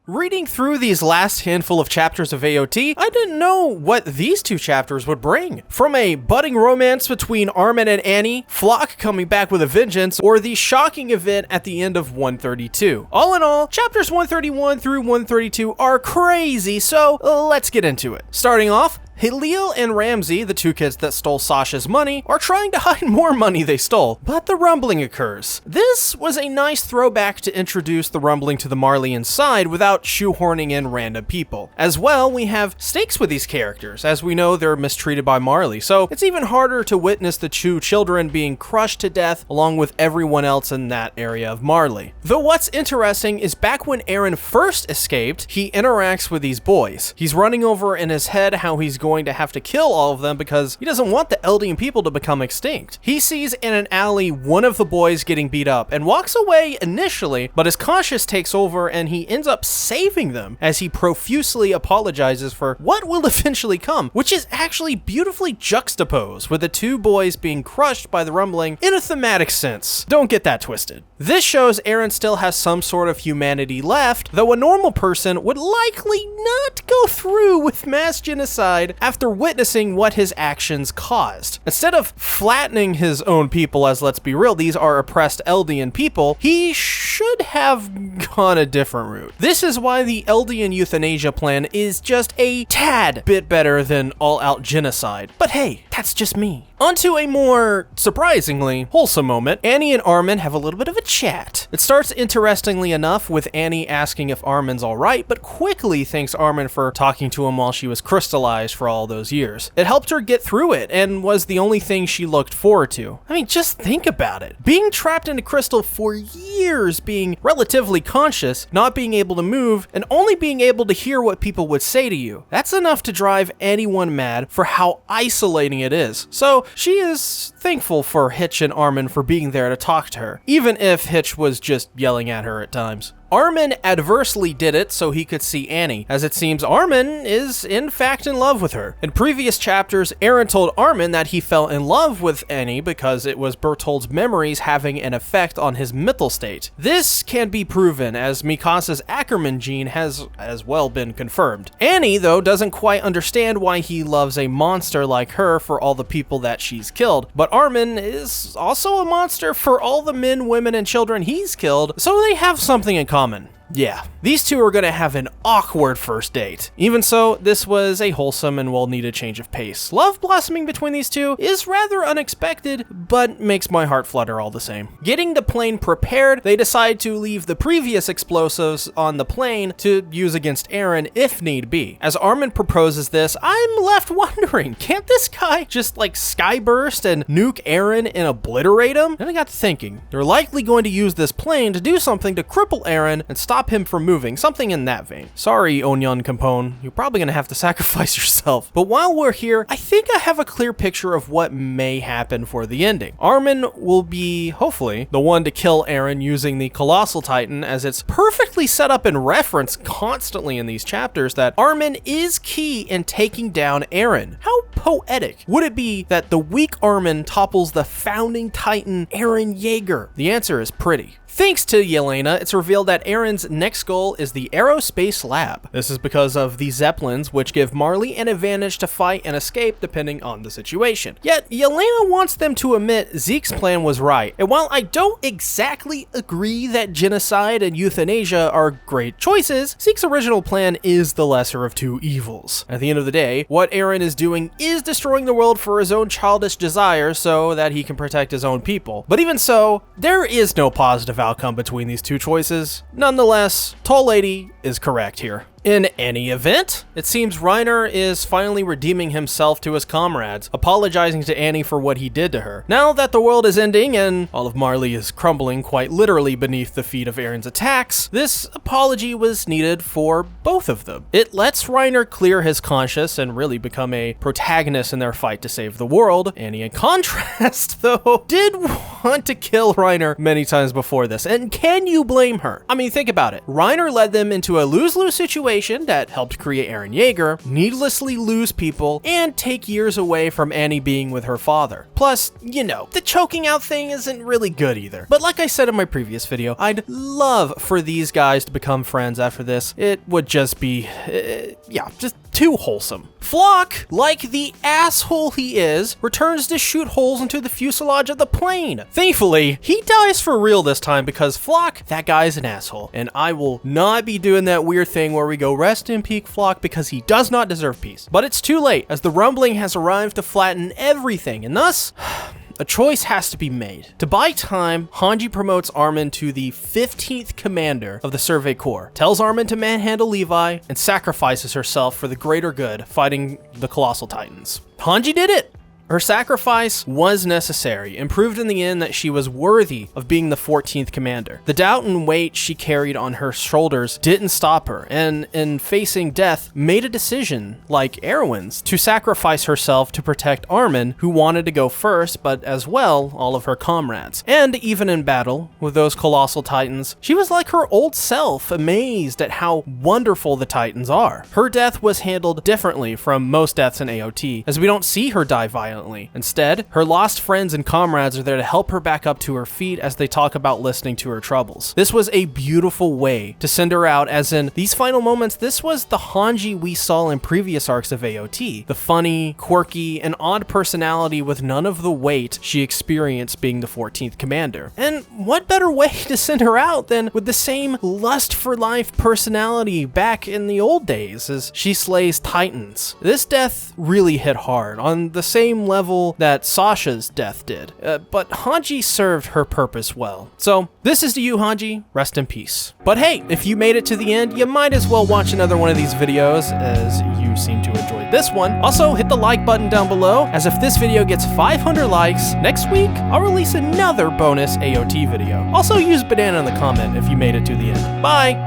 Reading through these last handful of chapters of AOT, I didn't know what these two chapters would bring. From a budding romance between Armin and Annie, Flock coming back with a vengeance, or the shocking event at the end of 132. All in all, chapters 131 through 132 are crazy, so let's get into it. Starting off, Halil and Ramsey, the two kids that stole Sasha's money, are trying to hide more money they stole, but the rumbling occurs. This was a nice throwback to introduce the rumbling to the Marley inside without shoehorning in random people. As well, we have stakes with these characters, as we know they're mistreated by Marley, so it's even harder to witness the two children being crushed to death along with everyone else in that area of Marley. Though what's interesting is back when Eren first escaped, he interacts with these boys. He's running over in his head how he's going to have to kill all of them because he doesn't want the Eldian people to become extinct. He sees in an alley one of the boys getting beat up and walks away initially, but his conscience takes over and he ends up saving them as he profusely apologizes for what will eventually come, which is actually beautifully juxtaposed with the two boys being crushed by the rumbling in a thematic sense. Don't get that twisted. This shows Eren still has some sort of humanity left, though a normal person would likely not go through with mass genocide after witnessing what his actions caused. Instead of flattening his own people, as let's be real, these are oppressed Eldian people, he should have gone a different route. This is why the Eldian euthanasia plan is just a tad bit better than all-out genocide. But hey, that's just me. Onto a more, surprisingly, wholesome moment. Annie and Armin have a little bit of a chat. It starts interestingly enough with Annie asking if Armin's alright, but quickly thanks Armin for talking to him while she was crystallized for all those years. It helped her get through it and was the only thing she looked forward to. I mean, just think about it. Being trapped in a crystal for years, being relatively conscious, not being able to move, and only being able to hear what people would say to you. That's enough to drive anyone mad for how isolating it is. So she is thankful for Hitch and Armin for being there to talk to her, even if Hitch was just yelling at her at times. Armin adversely did it so he could see Annie, as it seems Armin is in fact in love with her. In previous chapters, Eren told Armin that he fell in love with Annie because it was Bertholdt's memories having an effect on his mental state. This can be proven, as Mikasa's Ackerman gene has as well been confirmed. Annie, though, doesn't quite understand why he loves a monster like her for all the people that she's killed, but Armin is also a monster for all the men, women, and children he's killed, so they have something in common. Yeah, these two are gonna have an awkward first date. Even so, this was a wholesome and well-needed change of pace. Love blossoming between these two is rather unexpected, but makes my heart flutter all the same. Getting the plane prepared, they decide to leave the previous explosives on the plane to use against Eren if need be. As Armin proposes this, I'm left wondering, can't this guy just like skyburst and nuke Eren and obliterate him? Then I got to thinking, they're likely going to use this plane to do something to cripple Eren and stop him from moving, something in that vein. Sorry, Onyon Compone, you're probably gonna have to sacrifice yourself. But while we're here, I think I have a clear picture of what may happen for the ending. Armin will be, hopefully, the one to kill Eren using the Colossal Titan, as it's perfectly set up and referenced constantly in these chapters that Armin is key in taking down Eren. How poetic would it be that the weak Armin topples the founding Titan Eren Yeager? The answer is pretty. Thanks to Yelena, it's revealed that Eren's next goal is the Aerospace Lab. This is because of the Zeppelins, which give Marley an advantage to fight and escape depending on the situation. Yet, Yelena wants them to admit Zeke's plan was right, and while I don't exactly agree that genocide and euthanasia are great choices, Zeke's original plan is the lesser of two evils. At the end of the day, what Eren is doing is destroying the world for his own childish desires so that he can protect his own people. But even so, there is no positive outcome between these two choices. Nonetheless, Tall Lady is correct here. In any event, it seems Reiner is finally redeeming himself to his comrades, apologizing to Annie for what he did to her. Now that the world is ending and all of Marley is crumbling quite literally beneath the feet of Eren's attacks, this apology was needed for both of them. It lets Reiner clear his conscience and really become a protagonist in their fight to save the world. Annie, in contrast, though, did want to kill Reiner many times before this, and can you blame her? I mean, think about it. Reiner led them into a lose-lose situation that helped create Eren Yeager, needlessly lose people, and take years away from Annie being with her father. Plus, you know, the choking out thing isn't really good either. But like I said in my previous video, I'd love for these guys to become friends after this. It would just be, yeah, just too wholesome. Flock, like the asshole he is, returns to shoot holes into the fuselage of the plane. Thankfully, he dies for real this time because Flock, that guy's an asshole. And I will not be doing that weird thing where we go rest in peace Flock because he does not deserve peace. But it's too late as the rumbling has arrived to flatten everything, and thus, a choice has to be made. To buy time, Hanji promotes Armin to the 15th commander of the Survey Corps, tells Armin to manhandle Levi, and sacrifices herself for the greater good, fighting the Colossal Titans. Hanji did it! Her sacrifice was necessary and proved in the end that she was worthy of being the 14th commander. The doubt and weight she carried on her shoulders didn't stop her, and in facing death, made a decision, like Erwin's, to sacrifice herself to protect Armin, who wanted to go first, but as well, all of her comrades. And even in battle with those colossal titans, she was like her old self, amazed at how wonderful the titans are. Her death was handled differently from most deaths in AOT, as we don't see her die violently. Instead, her lost friends and comrades are there to help her back up to her feet as they talk about listening to her troubles. This was a beautiful way to send her out, as in these final moments, this was the Hanji we saw in previous arcs of AOT. The funny, quirky, and odd personality with none of the weight she experienced being the 14th commander. And what better way to send her out than with the same lust for life personality back in the old days as she slays titans. This death really hit hard on the same level that Sasha's death did, but Hanji served her purpose well. So this is to you, Hanji, rest in peace. But hey, if you made it to the end, you might as well watch another one of these videos as you seem to enjoy this one. Also, hit the like button down below, as if this video gets 500 likes, next week, I'll release another bonus AOT video. Also use banana in the comment if you made it to the end. Bye!